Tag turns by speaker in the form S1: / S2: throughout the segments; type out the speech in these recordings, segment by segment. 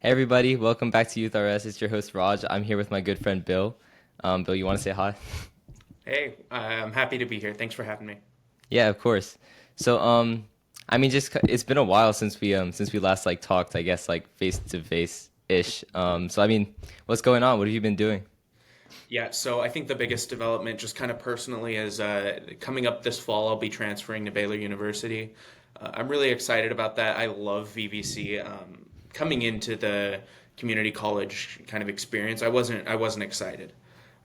S1: Hey everybody, welcome back to Youth RS. It's your host Raj. I'm here with my good friend Bill. Bill, you want to say hi?
S2: Hey, I'm happy to be here. Thanks for having me.
S1: Yeah, of course. So, I mean, it's been a while since we last like talked. I guess like face to face ish. So I mean, what's going on? What have you been doing?
S2: Yeah, so I think the biggest development, just kind of personally, is coming up this fall, I'll be transferring to Baylor University. I'm really excited about that. I love VVC. Coming into the community college kind of experience, I wasn't excited.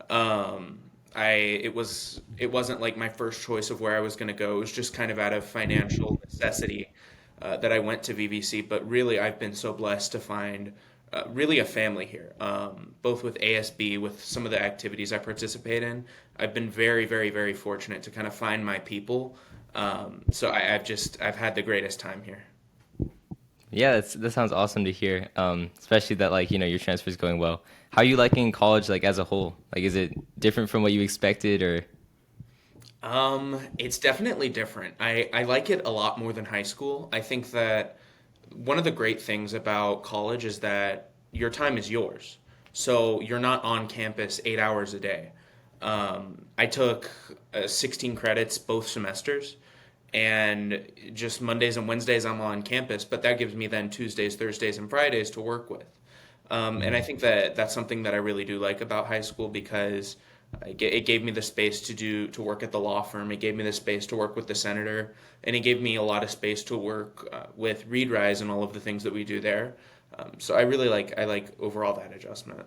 S2: Um, it wasn't like my first choice of where I was going to go. It was just kind of out of financial necessity that I went to VVC. But really, I've been so blessed to find really a family here, both with ASB, with some of the activities I participate in. I've been very, very, very fortunate to kind of find my people. I've had the greatest time here.
S1: Yeah, that sounds awesome to hear. Especially that like your transfer is going well. How are you liking college like as a whole? Like, is it different from what you expected or?
S2: It's definitely different. I like it a lot more than high school. I think that one of the great things about college is that your time is yours. So you're not on campus 8 hours a day. I took 16 credits both semesters, and just Mondays and Wednesdays I'm on campus, but that gives me then Tuesdays, Thursdays, and Fridays to work with. And I think that that's something that I really do like about high school because it gave me the space to work at the law firm. It gave me the space to work with the senator, and it gave me a lot of space to work with ReadRise and all of the things that we do there. So I like overall that adjustment.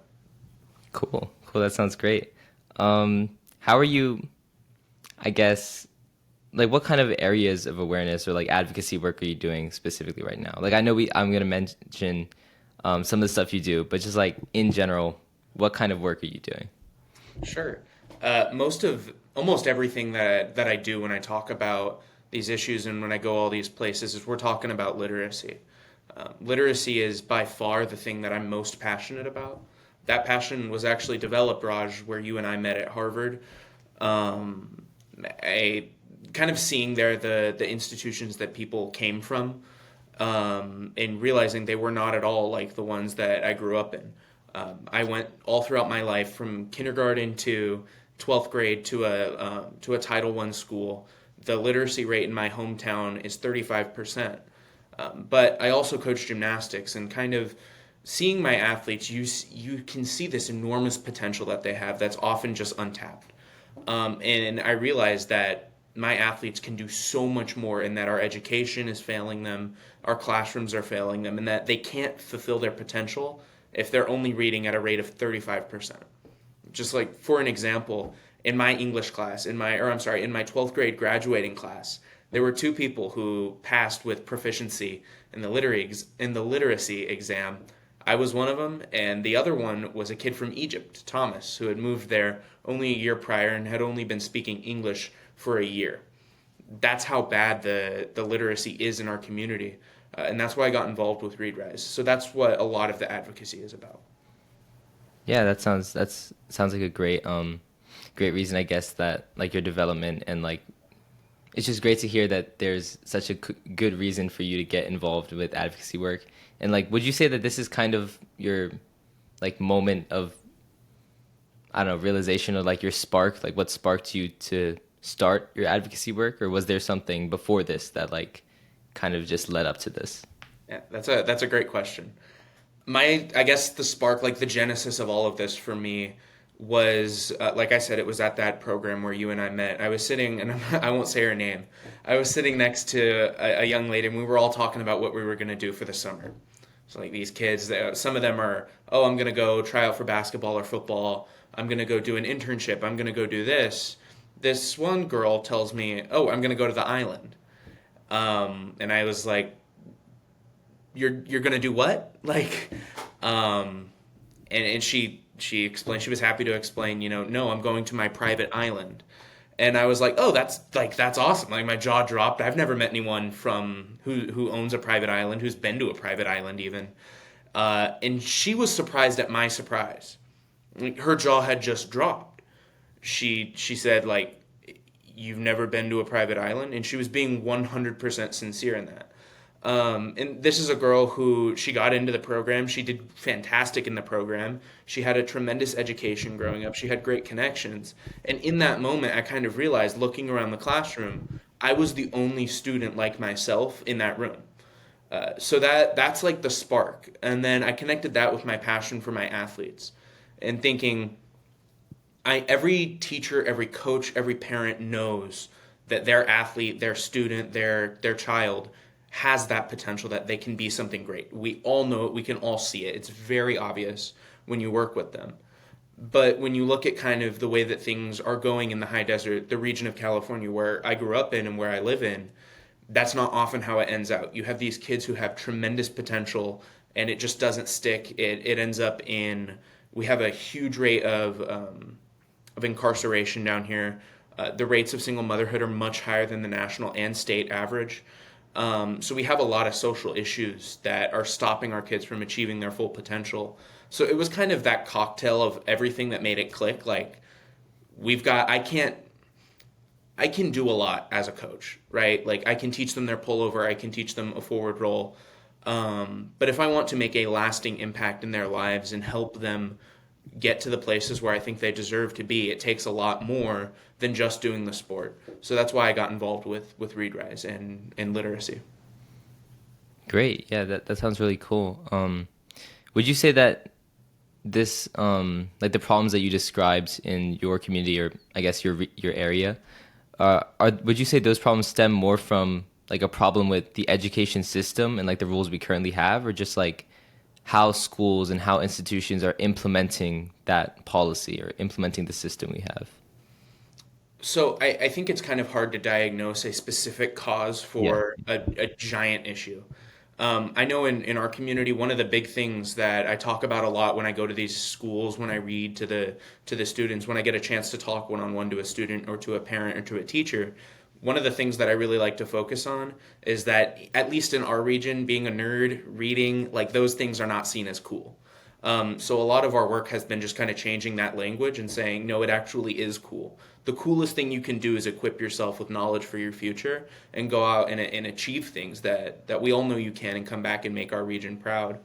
S1: Cool, cool. That sounds great. How are you? I guess like what kind of areas of awareness or like advocacy work are you doing specifically right now? Like I know I'm gonna mention some of the stuff you do, but just like in general, what kind of work are you doing?
S2: Sure. Most of almost everything that I do when I talk about these issues and when I go all these places is we're talking about literacy. Literacy is by far the thing that I'm most passionate about. That passion was actually developed, Raj, where you and I met at Harvard. Um, I kind of seeing there the institutions that people came from, and realizing they were not at all like the ones that I grew up in. I went all throughout my life from kindergarten to 12th grade to a Title I school. The literacy rate in my hometown is 35%. But I also coach gymnastics and kind of seeing my athletes, you can see this enormous potential that they have that's often just untapped. And I realized that my athletes can do so much more, and that our education is failing them, our classrooms are failing them, and that they can't fulfill their potential if they're only reading at a rate of 35%. Just like for an example, in my English class, in my 12th grade graduating class, there were two people who passed with proficiency in the literacy exam. I was one of them, and the other one was a kid from Egypt, Thomas, who had moved there only a year prior and had only been speaking English for a year. That's how bad the literacy is in our community. And that's why I got involved with ReadRise. So that's what a lot of the advocacy is about.
S1: Yeah, that sounds like a great reason I guess that like your development and like it's just great to hear that there's such a good reason for you to get involved with advocacy work. And like, would you say that this is kind of your like moment of I don't know realization or like your spark, like what sparked you to start your advocacy work, or was there something before this that like kind of just led up to this?
S2: Yeah, that's a great question. I guess the spark, like the genesis of all of this for me, was like I said, it was at that program where you and I met. I was sitting, and I won't say her name. I was sitting next to a young lady, and we were all talking about what we were going to do for the summer. So like these kids, some of them are, oh, I'm going to go try out for basketball or football. I'm going to go do an internship. I'm going to go do this. This one girl tells me, oh, I'm going to go to the island. And I was like, you're gonna do what? Um, and she explained, she was happy to explain, no, I'm going to my private island. And I was like, oh, that's awesome. Like my jaw dropped. I've never met anyone from who owns a private island, who's been to a private island even. And she was surprised at my surprise. Like, her jaw had just dropped. She said you've never been to a private island, and she was being 100% sincere in that. And this is a girl who she got into the program. She did fantastic in the program. She had a tremendous education growing up. She had great connections. And in that moment, I kind of realized looking around the classroom, I was the only student like myself in that room. So that's like the spark. And then I connected that with my passion for my athletes and thinking every teacher, every coach, every parent knows that their athlete, their student, their child has that potential that they can be something great. We all know it, we can all see it. It's very obvious when you work with them. But when you look at kind of the way that things are going in the high desert, the region of California where I grew up in and where I live in, that's not often how it ends out. You have these kids who have tremendous potential and it just doesn't stick. It ends up in, we have a huge rate of incarceration down here. The rates of single motherhood are much higher than the national and state average. So we have a lot of social issues that are stopping our kids from achieving their full potential. So it was kind of that cocktail of everything that made it click. Like I can do a lot as a coach, right? Like I can teach them their pullover, I can teach them a forward roll. But if I want to make a lasting impact in their lives and help them get to the places where I think they deserve to be, it takes a lot more than just doing the sport. So that's why I got involved with ReadRise and literacy.
S1: Great. Yeah, that sounds really cool. Would you say that this like the problems that you described in your community, or I guess your area, would you say those problems stem more from like a problem with the education system and like the rules we currently have, or just like how schools and how institutions are implementing that policy or implementing the system we have?
S2: So I think it's kind of hard to diagnose a specific cause
S1: Yeah.
S2: for a giant issue. I know in our community, one of the big things that I talk about a lot when I go to these schools, when I read to the students, when I get a chance to talk one-on-one to a student or to a parent or to a teacher, one of the things that I really like to focus on is that at least in our region, being a nerd, reading, like those things are not seen as cool. So a lot of our work has been just kind of changing that language and saying, no, it actually is cool. The coolest thing you can do is equip yourself with knowledge for your future and go out and achieve things that we all know you can and come back and make our region proud.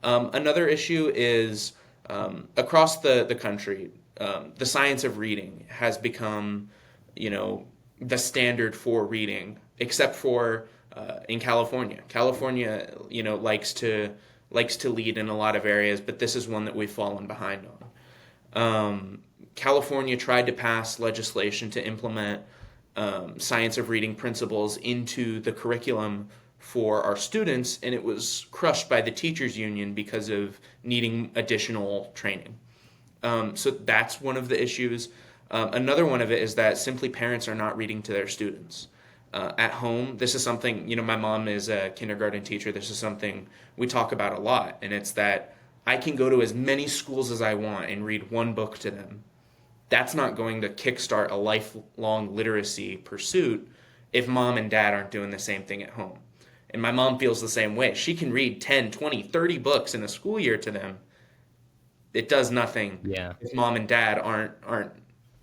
S2: Another issue is across the country, the science of reading has become, you know, the standard for reading, except for in California. California, you know, likes to lead in a lot of areas, but this is one that we've fallen behind on. California tried to pass legislation to implement science of reading principles into the curriculum for our students, and it was crushed by the teachers union because of needing additional training. So that's one of the issues. Another one of it is that simply parents are not reading to their students. At home, this is something, you know, my mom is a kindergarten teacher. This is something we talk about a lot, and it's that I can go to as many schools as I want and read one book to them. That's not going to kickstart a lifelong literacy pursuit if mom and dad aren't doing the same thing at home. And my mom feels the same way. She can read 10, 20, 30 books in a school year to them. It does nothing
S1: Yeah.
S2: if mom and dad aren't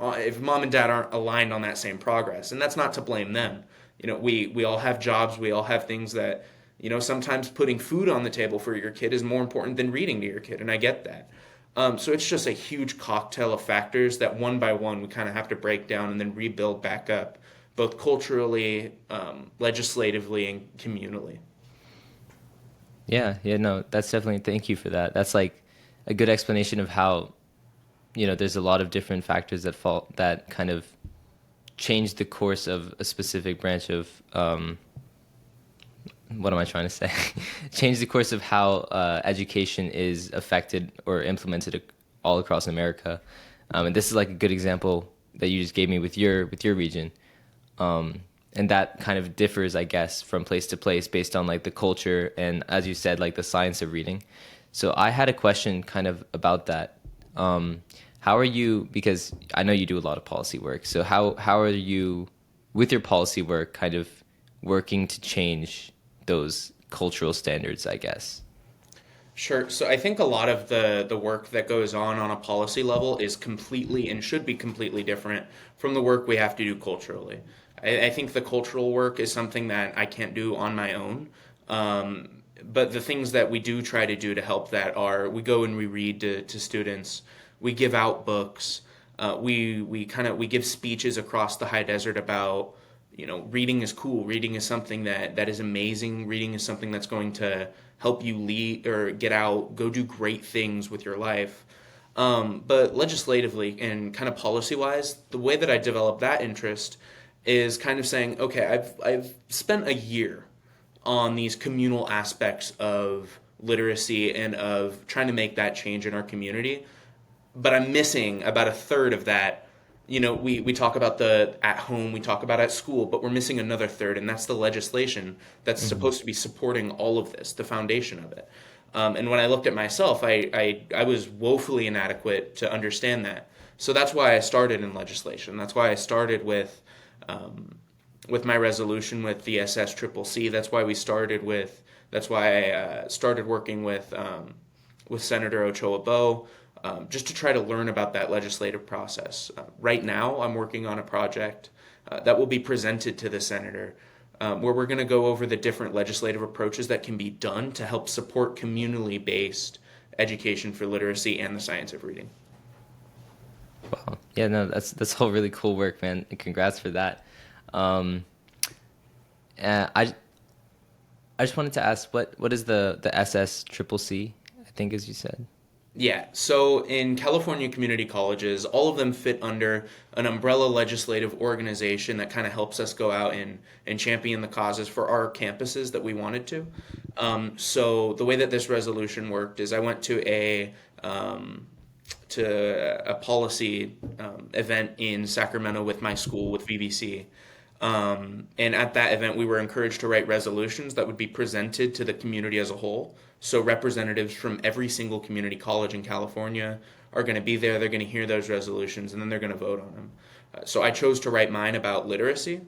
S2: aligned on that same progress. And that's not to blame them. You know, we all have jobs, we all have things that, you know, sometimes putting food on the table for your kid is more important than reading to your kid, and I get that. So it's just a huge cocktail of factors that one by one we kind of have to break down and then rebuild back up, both culturally, legislatively, and communally.
S1: Yeah, yeah, no, that's definitely, thank you for that. That's like a good explanation of how, you know, there's a lot of different factors that kind of change the course of a specific branch of, what am I trying to say? Change the course of how education is affected or implemented all across America. And this is like a good example that you just gave me with your region. And that kind of differs, I guess, from place to place based on like the culture and, as you said, like the science of reading. So I had a question kind of about that. How are you, because I know you do a lot of policy work, so how are you, with your policy work, kind of working to change those cultural standards, I guess?
S2: Sure. So I think a lot of the work that goes on a policy level is completely and should be completely different from the work we have to do culturally. I think the cultural work is something that I can't do on my own. But the things that we do try to do to help that are we go and we read to students, we give out books, we give speeches across the high desert about reading is cool, reading is something that is amazing, reading is something that's going to help you lead or get out, go do great things with your life. But legislatively and kind of policy wise, the way that I developed that interest is kind of saying, okay, I've spent a year on these communal aspects of literacy and of trying to make that change in our community, but I'm missing about a third of that. We talk about the at home, we talk about at school, but we're missing another third, and that's the legislation that's supposed to be supporting all of this, the foundation of it. And when I looked at myself, I was woefully inadequate to understand that. So that's why I started in legislation. That's why I started with my resolution with the SSCCC. That's why I started working with Senator Ochoa Bowe, just to try to learn about that legislative process. Right now, I'm working on a project that will be presented to the senator, where we're going to go over the different legislative approaches that can be done to help support communally-based education for literacy and the science of reading.
S1: Wow. Yeah, no, that's all really cool work, man. And congrats for that. And I just wanted to ask, what is the SSCCC, I think, as you said?
S2: Yeah, so in California community colleges, all of them fit under an umbrella legislative organization that kind of helps us go out and champion the causes for our campuses that we wanted to. So the way that this resolution worked is I went to a policy event in Sacramento with my school, with VVC. And at that event, we were encouraged to write resolutions that would be presented to the community as a whole. So representatives from every single community college in California are going to be there. They're going to hear those resolutions, and then they're going to vote on them. So I chose to write mine about literacy,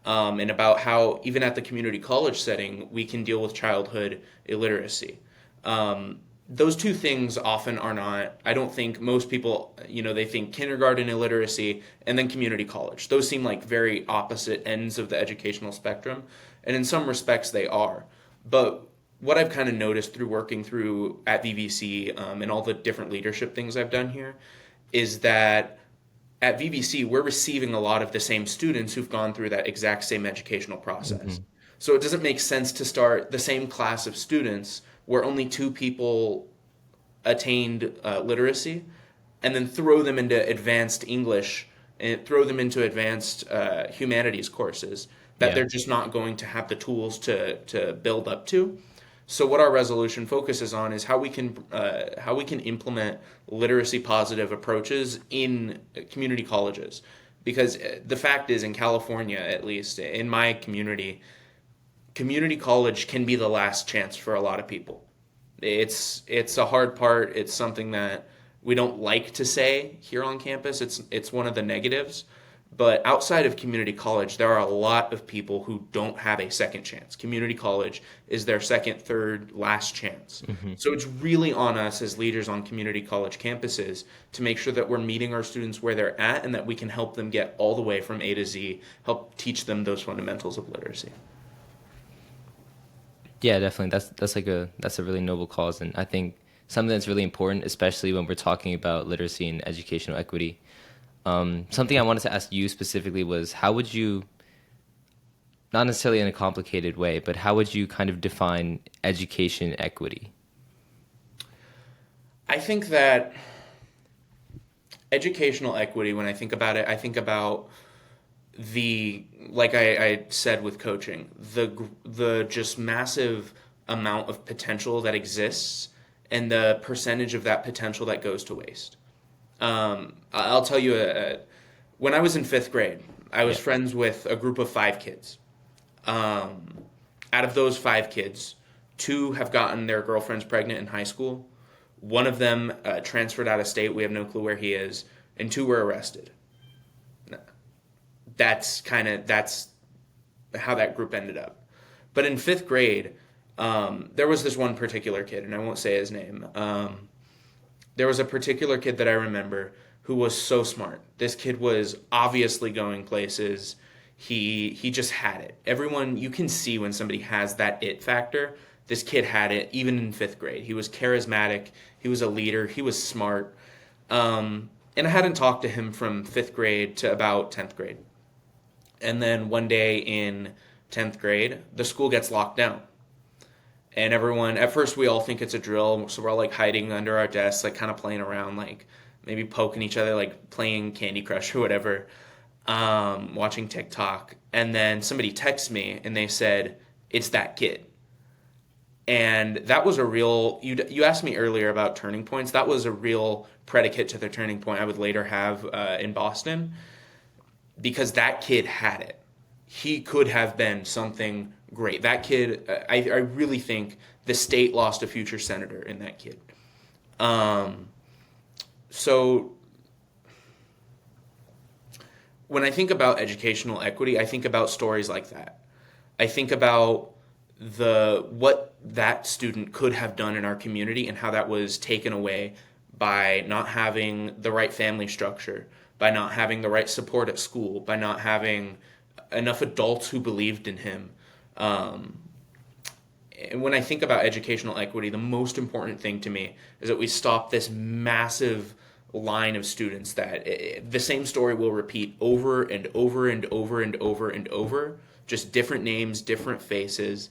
S2: and about how even at the community college setting, we can deal with childhood illiteracy. Those two things often are not, I don't think most people, they think kindergarten illiteracy and then community college. Those seem like very opposite ends of the educational spectrum. And in some respects they are. But what I've kind of noticed through working through at VVC, and all the different leadership things I've done here, is that at VVC, we're receiving a lot of the same students who've gone through that exact same educational process. Mm-hmm. So it doesn't make sense to start the same class of students where only 2 people attained literacy, and then throw them into advanced English and throw them into advanced humanities courses that they're just not going to have the tools to build up to. So what our resolution focuses on is how we can implement literacy positive approaches in community colleges, because the fact is, in California, at least in my community college can be the last chance for a lot of people. It's a hard part. It's something that we don't like to say here on campus. It's one of the negatives. But outside of community college, there are a lot of people who don't have a second chance. Community college is their second, third, last chance. Mm-hmm. So it's really on us as leaders on community college campuses to make sure that we're meeting our students where they're at, and that we can help them get all the way from A to Z, help teach them those fundamentals of literacy.
S1: Yeah, definitely. That's a really noble cause, and I think something that's really important, especially when we're talking about literacy and educational equity. Something I wanted to ask you specifically was, how would you, not necessarily in a complicated way, but how would you kind of define education equity?
S2: I think that educational equity, when I think about it, I think about like I said with coaching, the just massive amount of potential that exists and the percentage of that potential that goes to waste. I'll tell you, when I was in 5th grade, I was friends with a group of 5 kids. Out of those 5 kids, 2 have gotten their girlfriends pregnant in high school. One of them transferred out of state. We have no clue where he is. And 2 were arrested. That's how that group ended up. But in 5th grade, there was this one particular kid, and I won't say his name. There was a particular kid that I remember who was so smart. This kid was obviously going places. He just had it. Everyone, you can see when somebody has that it factor. This kid had it even in fifth grade. He was charismatic. He was a leader. He was smart. And I hadn't talked to him from fifth grade to about 10th grade. And then one day in 10th grade, the school gets locked down. And everyone, at first we all think it's a drill, so we're all like hiding under our desks, like kind of playing around, like maybe poking each other, like playing Candy Crush or whatever, watching TikTok. And then somebody texts me and they said, it's that kid. And that was a real, you asked me earlier about turning points. That was a real predicate to the turning point I would later have in Boston, because that kid had it. He could have been something great. That kid, I really think the state lost a future senator in that kid. So when I think about educational equity, I think about stories like that. I think about what that student could have done in our community and how that was taken away by not having the right family structure, by not having the right support at school, by not having enough adults who believed in him. And when I think about educational equity, the most important thing to me is that we stop this massive line of students that the same story will repeat over and over and over and over and over, just different names, different faces,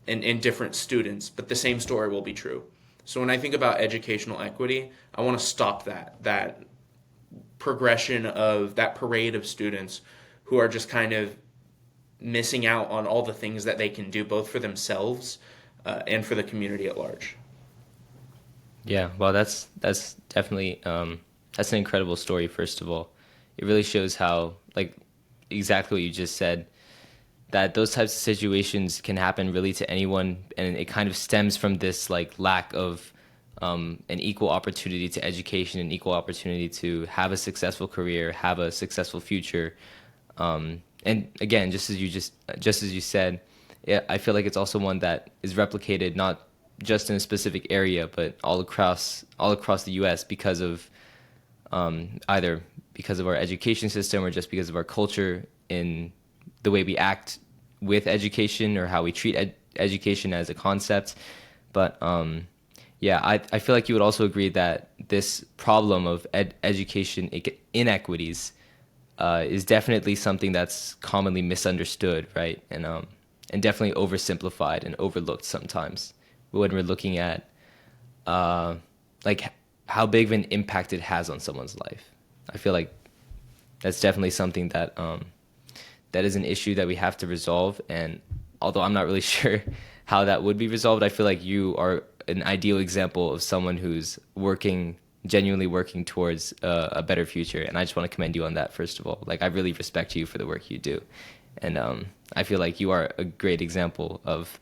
S2: and different students, but the same story will be true. So when I think about educational equity, I want to stop that progression of that parade of students who are just kind of missing out on all the things that they can do, both for themselves and for the community at large.
S1: Yeah, well, that's definitely that's an incredible story. First of all, it really shows how, like, exactly what you just said, that those types of situations can happen really to anyone, and it kind of stems from this like lack of an equal opportunity to education, an equal opportunity to have a successful career, have a successful future. And again, just as you said, yeah, I feel like it's also one that is replicated not just in a specific area, but all across the U.S. because of either because of our education system or just because of our culture in the way we act with education or how we treat education as a concept. But yeah, I feel like you would also agree that this problem of education inequities is definitely something that's commonly misunderstood, right? And definitely oversimplified and overlooked sometimes when we're looking at like how big of an impact it has on someone's life. I feel like that's definitely something that that is an issue that we have to resolve. And although I'm not really sure how that would be resolved, I feel like you are an ideal example of someone who's genuinely working towards a better future. And I just want to commend you on that, first of all. Like, I really respect you for the work you do. And I feel like you are a great example of,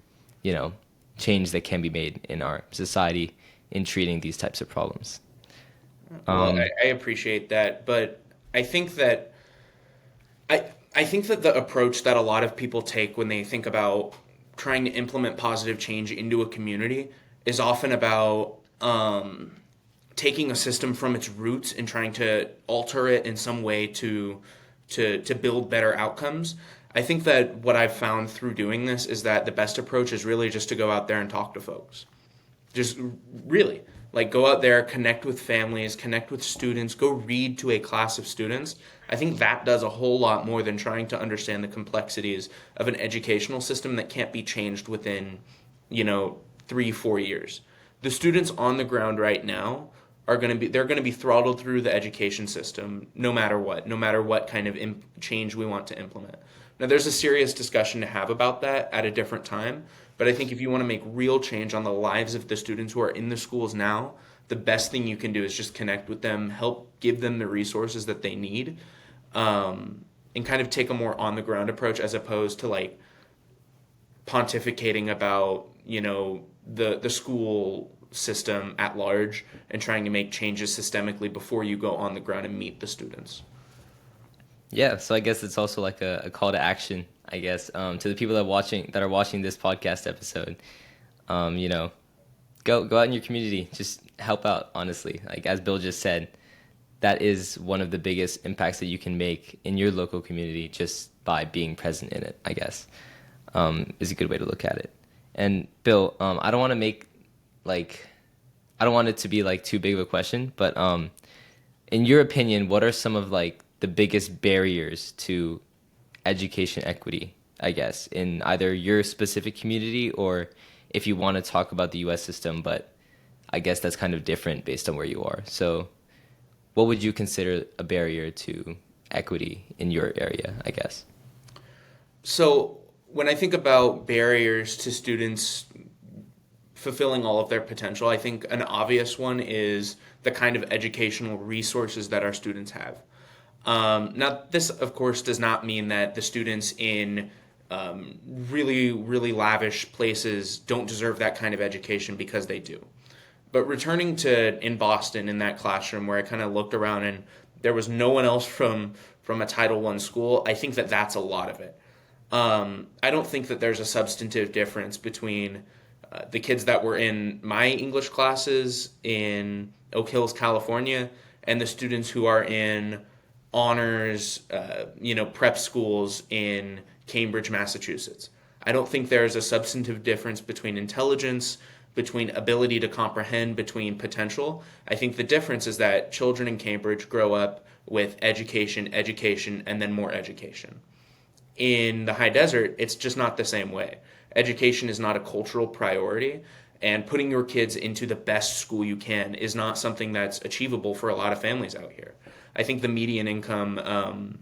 S1: change that can be made in our society in treating these types of problems.
S2: Well, I appreciate that, but I think that I think that the approach that a lot of people take when they think about trying to implement positive change into a community is often about taking a system from its roots and trying to alter it in some way to build better outcomes. I think that what I've found through doing this is that the best approach is really just to go out there and talk to folks. Just really, like, go out there, connect with families, connect with students, go read to a class of students. I think that does a whole lot more than trying to understand the complexities of an educational system that can't be changed within, 3-4 years. The students on the ground right now they're going to be throttled through the education system no matter what kind of change we want to implement. Now, there's a serious discussion to have about that at a different time, but I think if you want to make real change on the lives of the students who are in the schools now, the best thing you can do is just connect with them, help give them the resources that they need, and kind of take a more on-the-ground approach as opposed to, like, pontificating about, the school system at large and trying to make changes systemically before you go on the ground and meet the students.
S1: Yeah, so I guess it's also like a call to action, I guess, to the people that are watching this podcast episode. Go out in your community, just help out, honestly. Like, as Bill just said, that is one of the biggest impacts that you can make in your local community, just by being present in it, I guess, is a good way to look at it. And Bill, I don't want to make like I don't want it to be like too big of a question, but in your opinion, what are some of like the biggest barriers to education equity, I guess, in either your specific community or if you want to talk about the US system, but I guess that's kind of different based on where you are. So, what would you consider a barrier to equity in your area, I guess?
S2: So when I think about barriers to students fulfilling all of their potential, I think an obvious one is the kind of educational resources that our students have. Now, this, of course, does not mean that the students in really, really lavish places don't deserve that kind of education, because they do. But returning to in Boston in that classroom where I kind of looked around and there was no one else from a Title I school, I think that that's a lot of it. I don't think that there's a substantive difference between the kids that were in my English classes in Oak Hills, California, and the students who are in honors, prep schools in Cambridge, Massachusetts. I don't think there's a substantive difference between intelligence, between ability to comprehend, between potential. I think the difference is that children in Cambridge grow up with education, education, and then more education. In the high desert, it's just not the same way. Education is not a cultural priority, and putting your kids into the best school you can is not something that's achievable for a lot of families out here. I think the median income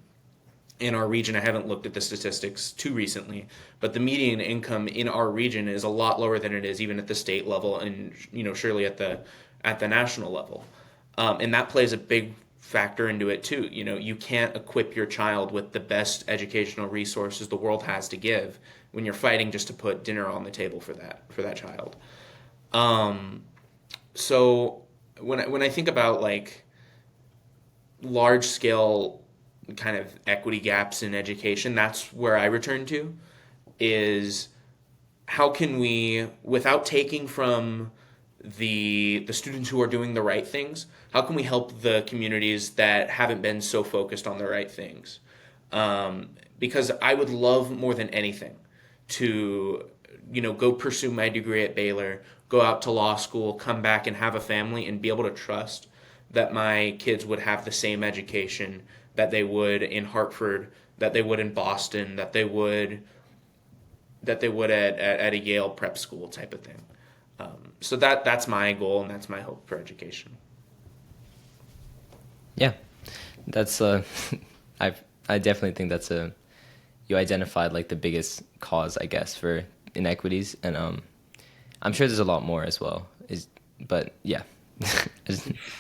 S2: in our region, I haven't looked at the statistics too recently, but the median income in our region is a lot lower than it is even at the state level, and surely at the national level. And that plays a big factor into it too. You can't equip your child with the best educational resources the world has to give when you're fighting just to put dinner on the table for that child. So when I think about like large scale kind of equity gaps in education, that's where I return to, is how can we, without taking from the students who are doing the right things, how can we help the communities that haven't been so focused on the right things? Because I would love more than anything to go pursue my degree at Baylor, go out to law school, come back and have a family, and be able to trust that my kids would have the same education that they would in Hartford, that they would in Boston, that they would at a Yale prep school type of thing. So that's my goal, and that's my hope for education.
S1: Yeah, that's I definitely think that's you identified like the biggest cause, I guess, for inequities, and I'm sure there's a lot more as well. But yeah,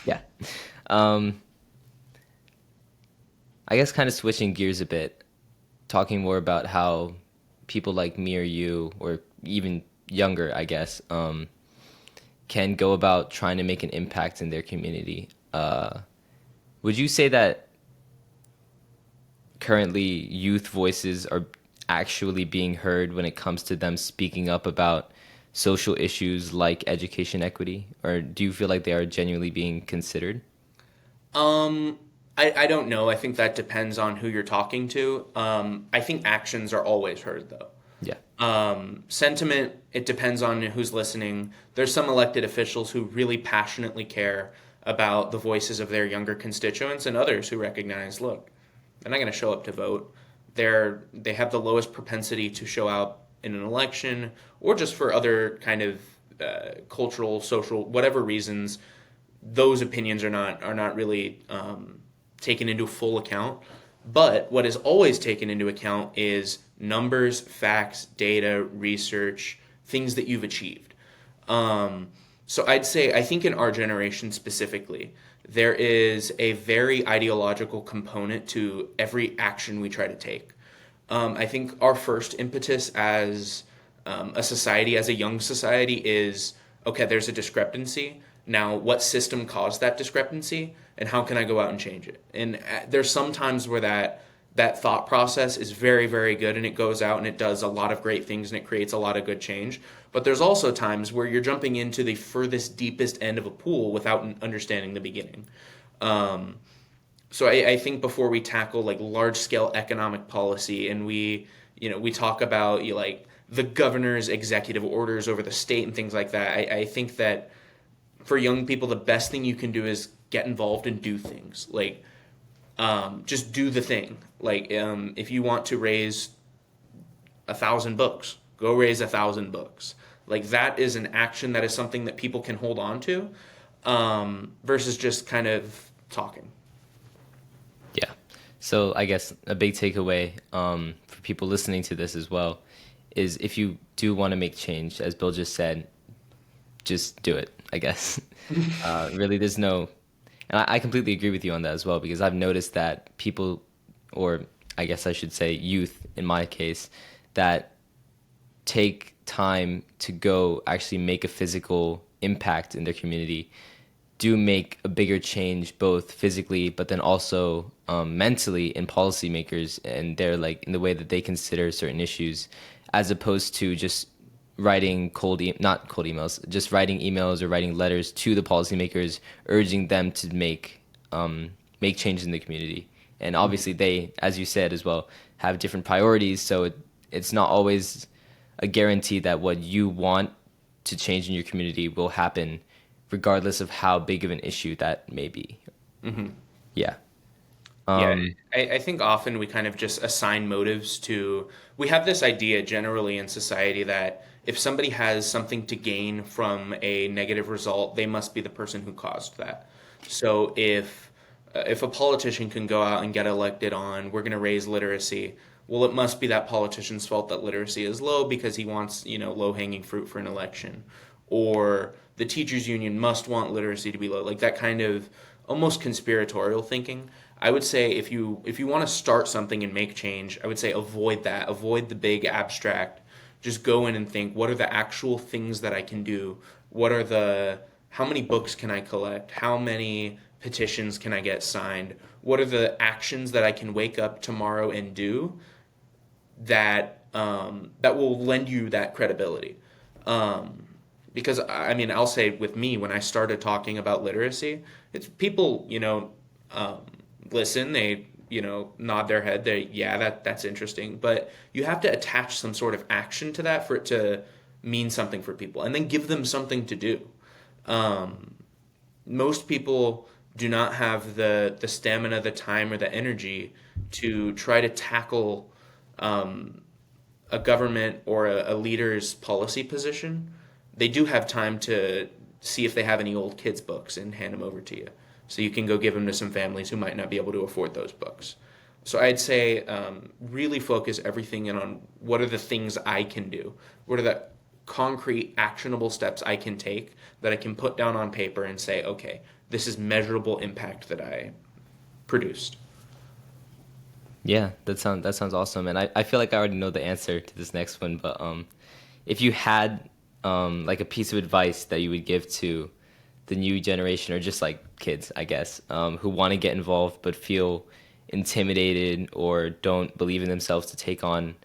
S1: yeah. I guess kind of switching gears a bit, talking more about how people like me or you, or even younger, I guess, can go about trying to make an impact in their community. Would you say that currently youth voices are actually being heard when it comes to them speaking up about social issues like education equity? Or do you feel like they are genuinely being considered?
S2: I don't know. I think that depends on who you're talking to. I think actions are always heard, though.
S1: Yeah.
S2: Sentiment, it depends on who's listening. There's some elected officials who really passionately care about the voices of their younger constituents, and others who recognize, look, they're not going to show up to vote. They have the lowest propensity to show out in an election, or just for other kind of cultural, social, whatever reasons. Those opinions are not really taken into full account. But what is always taken into account is numbers, facts, data, research, things that you've achieved. So I'd say, I think in our generation specifically, there is a very ideological component to every action we try to take. I think our first impetus as a society, as a young society, is, okay, there's a discrepancy. Now, what system caused that discrepancy, and how can I go out and change it? And there's some times where that thought process is very, very good, and it goes out and it does a lot of great things, and it creates a lot of good change. But there's also times where you're jumping into the furthest, deepest end of a pool without understanding the beginning. So I think before we tackle like large scale economic policy and we talk about like the governor's executive orders over the state and things like that, I think that for young people, the best thing you can do is get involved and do things. Like, just do the thing. Like, if you want to raise 1,000 books, go raise 1,000 books. Like, that is an action that is something that people can hold on to, versus just kind of talking.
S1: Yeah. So I guess a big takeaway for people listening to this as well is if you do want to make change, as Bill just said, just do it, I guess. Really, there's no, and I completely agree with you on that as well, because I've noticed that people, or I guess I should say youth in my case, that take time to go actually make a physical impact in their community do make a bigger change both physically but then also mentally in policymakers and their like in the way that they consider certain issues as opposed to just writing not cold emails, just writing emails or writing letters to the policymakers urging them to make changes in the community. And obviously they, as you said as well, have different priorities, so it's not always a guarantee that what you want to change in your community will happen regardless of how big of an issue that may be. Yeah.
S2: Yeah,
S1: Um,
S2: I think often we kind of just assign motives to. We have this idea generally in society that if somebody has something to gain from a negative result, they must be the person who caused that. So if a politician can go out and get elected on, we're going to raise literacy. Well, it must be that politician's fault that literacy is low because he wants, low hanging fruit for an election. Or the teachers union must want literacy to be low. Like that kind of almost conspiratorial thinking. I would say if you want to start something and make change, I would say avoid that. Avoid the big abstract. Just go in and think, what are the actual things that I can do? How many books can I collect? How many petitions can I get signed? What are the actions that I can wake up tomorrow and do that will lend you that credibility? Because I mean, I'll say with me, when I started talking about literacy, it's people, um, listen, they, nod their head. Yeah, that's interesting. But you have to attach some sort of action to that for it to mean something for people, and then give them something to do. Um, Most people do not have the stamina, the time, or the energy to try to tackle um, a government or a leader's policy position. They do have time to see if they have any old kids' books and hand them over to you. So you can go give them to some families who might not be able to afford those books. So I'd say really focus everything in on what are the things I can do? What are the concrete, actionable steps I can take that I can put down on paper and say, okay, this is measurable impact that I produced.
S1: yeah, that sounds awesome. And I feel like I already know the answer to this next one, but if you had like a piece of advice that you would give to the new generation or just like kids, I guess, who want to get involved but feel intimidated or don't believe in themselves to take on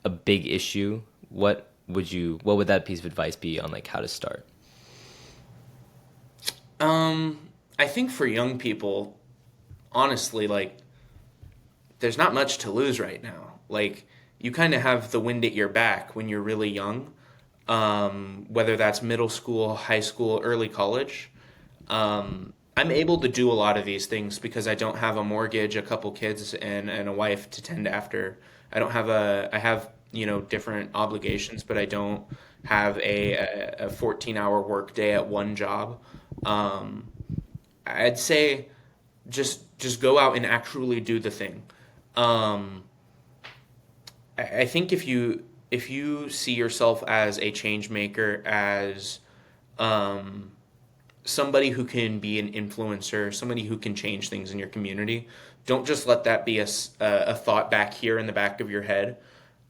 S1: a big issue, what would that piece of advice be on like how to start?
S2: I think for young people, honestly, like there's not much to lose right now. Like you kind of have the wind at your back when you're really young, whether that's middle school, high school, early college. I'm able to do a lot of these things because I don't have a mortgage, a couple kids, and a wife to tend after. I have, different obligations, but I don't have a 14-hour work day at one job. Um, I'd say just go out and actually do the thing. Um, I think if you see yourself as a change maker, as um, somebody who can be an influencer, somebody who can change things in your community, don't just let that be a thought back here in the back of your head.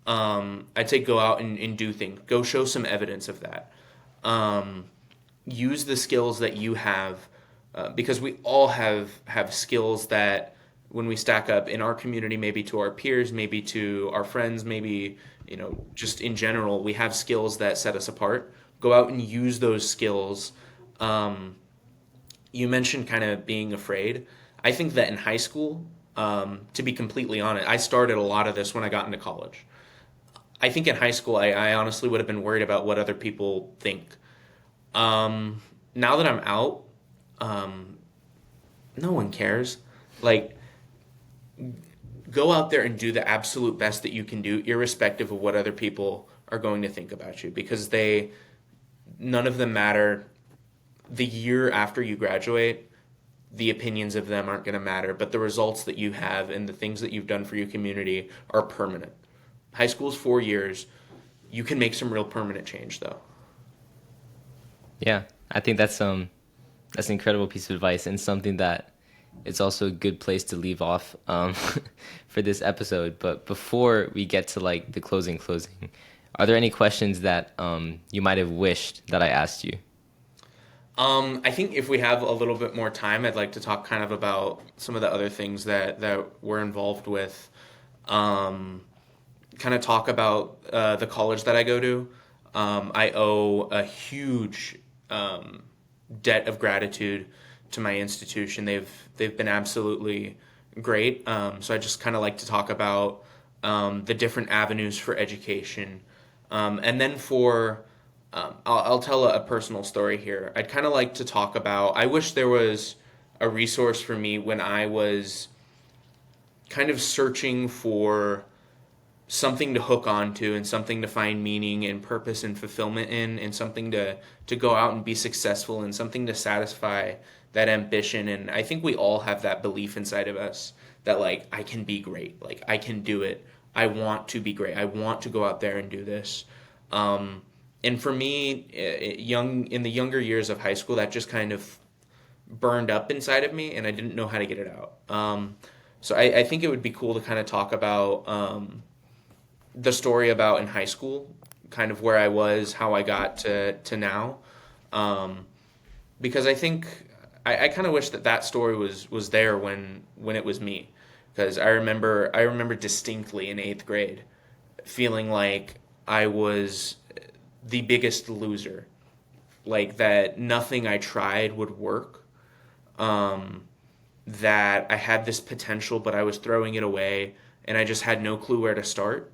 S2: I'd say go out and do things. Go show some evidence of that. Um, Use the skills that you have, because we all have skills that when we stack up in our community, maybe to our peers, maybe to our friends, maybe just in general, we have skills that set us apart. Go out and use those skills. um, you mentioned kind of being afraid. I think that in high school, to be completely honest, I started a lot of this when I got into college. I think in high school, I honestly would have been worried about what other people think. Now that I'm out, um, no one cares. Like, go out there and do the absolute best that you can do, irrespective of what other people are going to think about you, because none of them matter. The year after you graduate, the opinions of them aren't going to matter, but the results that you have and the things that you've done for your community are permanent. High school's 4 years. You can make some real permanent change, though.
S1: Yeah, I think that's an incredible piece of advice and something that it's also a good place to leave off for this episode. But before we get to like the closing, are there any questions that you might have wished that I asked you?
S2: I think if we have a little bit more time, I'd like to talk kind of about some of the other things that we're involved with. Um, Kind of talk about the college that I go to. I owe a huge debt of gratitude to my institution. They've been absolutely great. So I just kind of like to talk about the different avenues for education, and then for I'll tell a personal story here. I'd kind of like to talk about. I wish there was a resource for me when I was kind of searching for something to hook onto and something to find meaning and purpose and fulfillment in, and something to go out and be successful, and something to satisfy that ambition. And I think we all have that belief inside of us that like I can be great, like I can do it, I want to be great, I want to go out there and do this. And for me, young in the younger years of high school, that just kind of burned up inside of me, and I didn't know how to get it out. So I think it would be cool to kind of talk about the story about in high school, kind of where I was, how I got to now, because I think I kind of wish that story was there when it was me, because I remember distinctly in eighth grade feeling like I was the biggest loser, like that nothing I tried would work, that I had this potential but I was throwing it away, and I just had no clue where to start.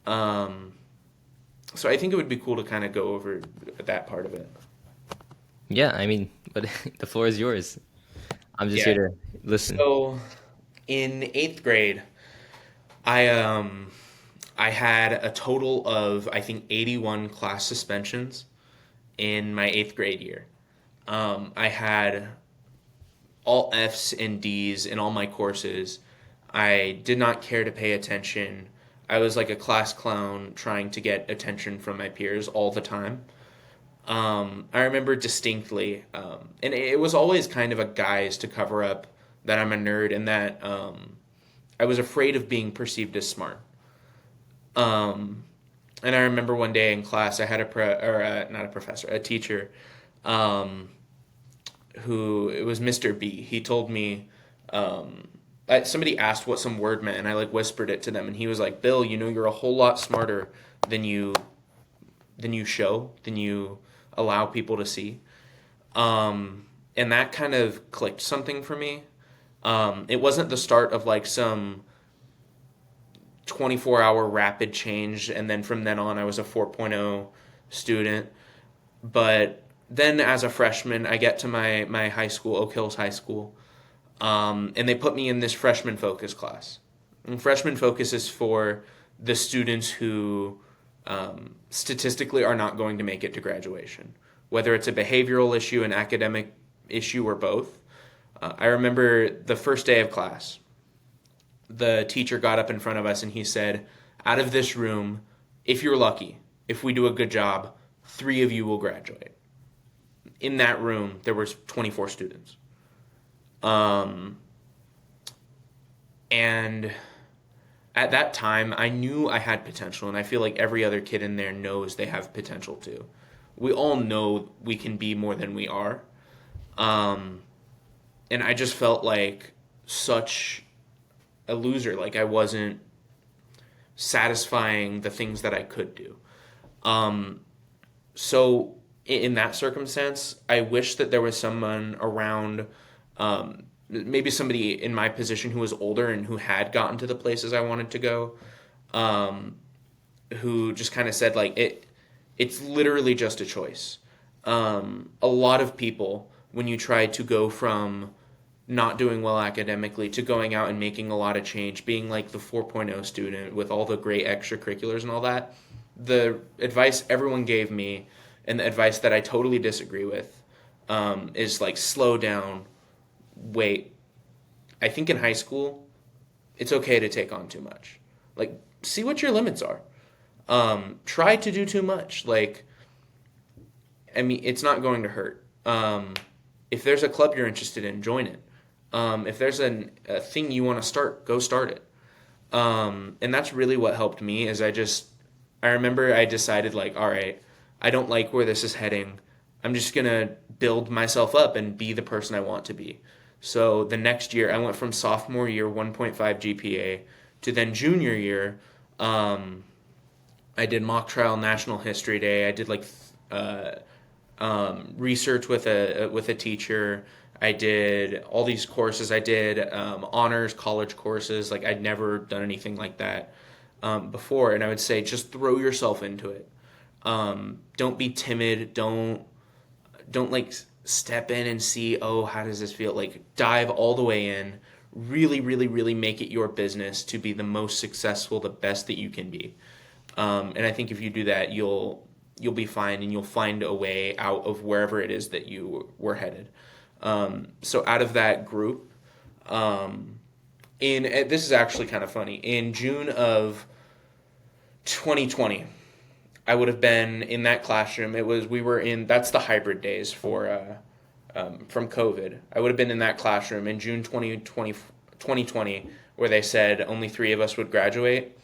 S2: Um, so I think it would be cool to kind of go over that part of it.
S1: Yeah, I mean, but the floor is yours. I'm just
S2: Yeah.
S1: here to listen.
S2: So in eighth grade, I um I had a total of I think 81 class suspensions in my eighth grade year. I had all F's and D's in all my courses. I did not care to pay attention. I was like a class clown trying to get attention from my peers all the time. I remember distinctly, and it was always kind of a guise to cover up that I'm a nerd, and that I was afraid of being perceived as smart. Um, and I remember one day in class, I had not a professor, a teacher, um, who it was Mr. B. He told me, somebody asked what some word meant, and I like whispered it to them, and he was like, "Bill, you know, you're a whole lot smarter than you allow people to see." And that kind of clicked something for me. It wasn't the start of like some 24-hour rapid change, and then from then on I was a 4.0 student. But then as a freshman, I get to my high school, Oak Hills High School, and they put me in this freshman focus class. And freshman focus is for the students who statistically are not going to make it to graduation, whether it's a behavioral issue, an academic issue, or both. I remember the first day of class, the teacher got up in front of us and he said, "Out of this room, if you're lucky, if we do a good job, 3 of you will graduate." In that room, there was 24 students. Um, and at that time, I knew I had potential, and I feel like every other kid in there knows they have potential too. We all know we can be more than we are. Um, and I just felt like such a loser, like I wasn't satisfying the things that I could do. Um, so in that circumstance, I wish that there was someone around maybe somebody in my position who was older and who had gotten to the places I wanted to go, um, who just kind of said like it's literally just a choice. A lot of people, when you try to go from not doing well academically to going out and making a lot of change, being like the 4.0 student with all the great extracurriculars and all that, the advice everyone gave me and the advice that I totally disagree with is like slow down, wait. I think in high school, it's okay to take on too much. Like, see what your limits are. Try to do too much. Like, I mean, it's not going to hurt. If there's a club you're interested in, join it. If there's a thing you want to start, go start it. And that's really what helped me is I remember I decided like, all right, I don't like where this is heading. I'm just going to build myself up and be the person I want to be. So the next year I went from sophomore year 1.5 GPA to then junior year. I did mock trial National History Day. I did like research with a teacher. I did all these courses. I did honors college courses. Like I'd never done anything like that before. And I would say just throw yourself into it. Don't be timid. Don't like step in and see, oh, how does this feel? Like dive all the way in. Really, really, really make it your business to be the most successful, the best that you can be. And I think if you do that, you'll be fine and you'll find a way out of wherever it is that you were headed. So out of that group, this is actually kind of funny. In June of 2020, I would have been in that classroom. That's the hybrid days from COVID. I would have been in that classroom in June 2020, where they said only 3 of us would graduate.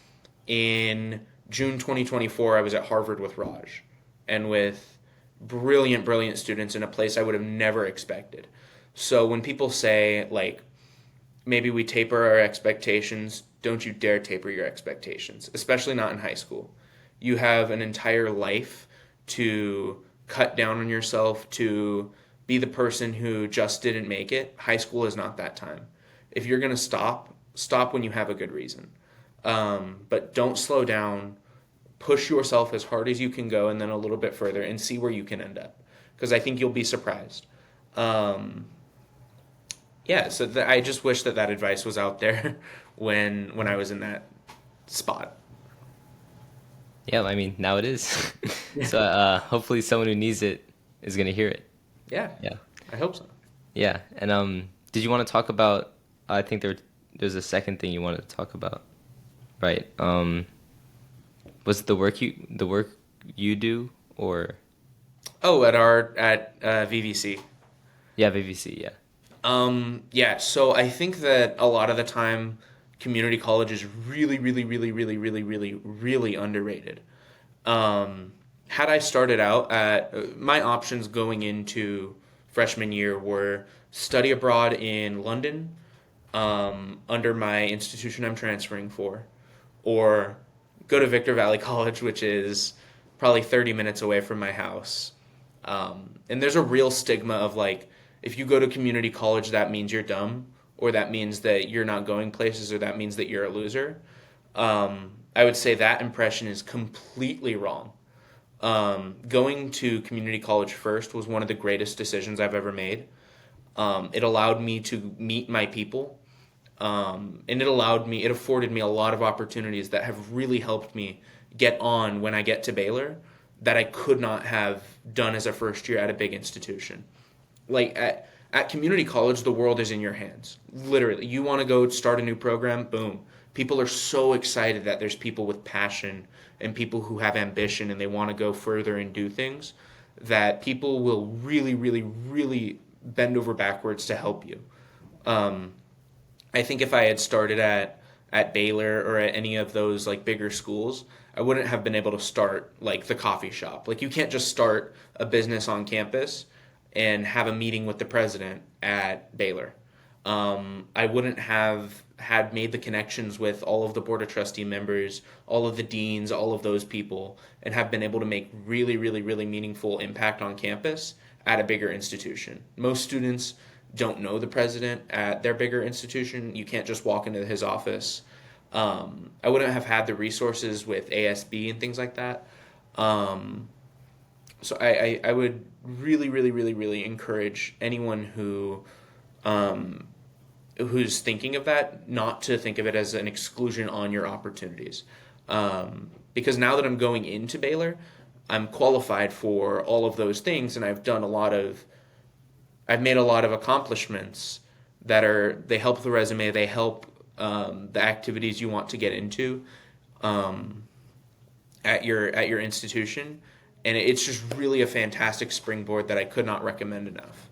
S2: In June 2024, I was at Harvard with Raj and with brilliant, brilliant students in a place I would have never expected. So when people say, like, maybe we taper our expectations, don't you dare taper your expectations, especially not in high school. You have an entire life to cut down on yourself, to be the person who just didn't make it. High school is not that time. If you're going to stop when you have a good reason. But don't slow down. Push yourself as hard as you can go and then a little bit further and see where you can end up. Because I think you'll be surprised. I just wish that advice was out there when I was in that spot.
S1: Yeah, I mean, now it is. So hopefully someone who needs it is going to hear it.
S2: Yeah.
S1: Yeah.
S2: I hope so.
S1: Yeah. And did you want to talk about, I think there's a second thing you wanted to talk about, right? Was it the work you do or?
S2: Oh, at VVC.
S1: Yeah, VVC, yeah.
S2: So I think that a lot of the time community college is really, really, really, really, really, really, really underrated. Had I started out my options going into freshman year were study abroad in London, under my institution I'm transferring for, or go to Victor Valley College, which is probably 30 minutes away from my house. And there's a real stigma of like, if you go to community college, that means you're dumb, or that means that you're not going places, or that means that you're a loser. I would say that impression is completely wrong. Going to community college first was one of the greatest decisions I've ever made. It allowed me to meet my people, and it afforded me a lot of opportunities that have really helped me get on when I get to Baylor that I could not have done as a first year at a big institution. Like at community college, the world is in your hands. Literally, you want to go start a new program, boom. People are so excited that there's people with passion and people who have ambition and they want to go further and do things that people will really, really, really bend over backwards to help you. I think if I had started at Baylor or at any of those like bigger schools, I wouldn't have been able to start like the coffee shop. Like you can't just start a business on campus and have a meeting with the president at Baylor. I wouldn't have had made the connections with all of the board of trustee members, all of the deans, all of those people, and have been able to make really, really, really meaningful impact on campus at a bigger institution. Most students don't know the president at their bigger institution. You can't just walk into his office. I wouldn't have had the resources with ASB and things like that. Um, so I would really, really, really, really encourage anyone um, who's thinking of that not to think of it as an exclusion on your opportunities. Because now that I'm going into Baylor, I'm qualified for all of those things, and I've made a lot of accomplishments they help the resume, they help the activities you want to get into um, at your institution, and it's just really a fantastic springboard that I could not recommend enough.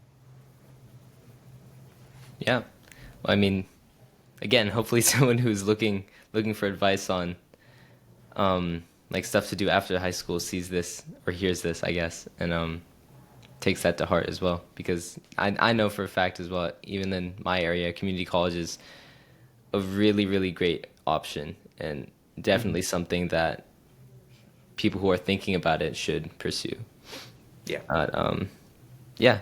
S1: Yeah. Well, I mean, again, hopefully someone who's looking for advice on like stuff to do after high school sees this or hears this, I guess, and takes that to heart as well. Because I know for a fact as well, even in my area, community college is a really, really great option and definitely something that people who are thinking about it should pursue.
S2: Yeah.
S1: Yeah.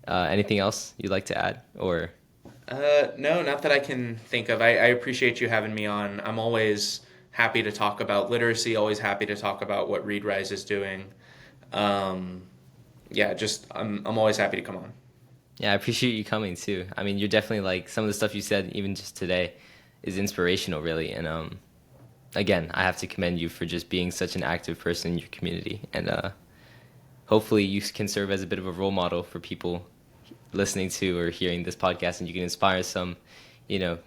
S1: Anything else you'd like to add? Or
S2: No, not that I can think of. I appreciate you having me on. I'm always happy to talk about literacy, always happy to talk about what ReadRise is doing. Um, yeah, just I'm always happy to come on.
S1: yeah, I appreciate you coming too. I mean, you're definitely like some of the stuff you said, even just today, is inspirational, really. And again, I have to commend you for just being such an active person in your community. And hopefully, you can serve as a bit of a role model for people listening to or hearing this podcast, and you can inspire some,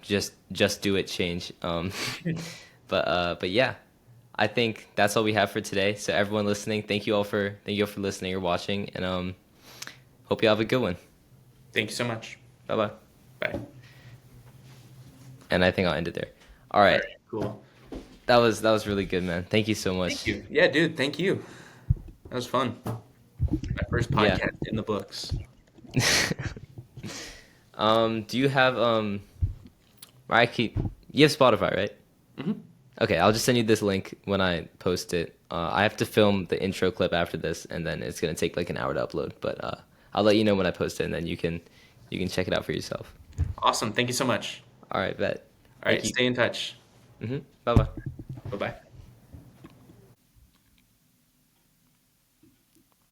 S1: just do it change. But yeah, I think that's all we have for today. So everyone listening, thank you all for listening or watching, and hope you have a good one.
S2: Thank you so much.
S1: Bye bye.
S2: Bye.
S1: And I think I'll end it there. All
S2: All
S1: right,
S2: right, cool.
S1: that was really good, man. Thank you so
S2: Thank
S1: much.
S2: you. Yeah, dude, thank you. That was fun. My first
S1: Yeah.
S2: podcast in the books.
S1: Do you have I keep you have Spotify, right?
S2: Hmm.
S1: Okay, I'll just send you this link when I post it. I have to film the intro clip after this, and then it's gonna take like an hour to upload. But I'll let you know when I post it, and then you can check it out for yourself.
S2: Awesome. Thank you so much.
S1: All right, bet.
S2: All right,
S1: Thank you.
S2: stay in touch.
S1: Bye bye.
S2: Bye bye.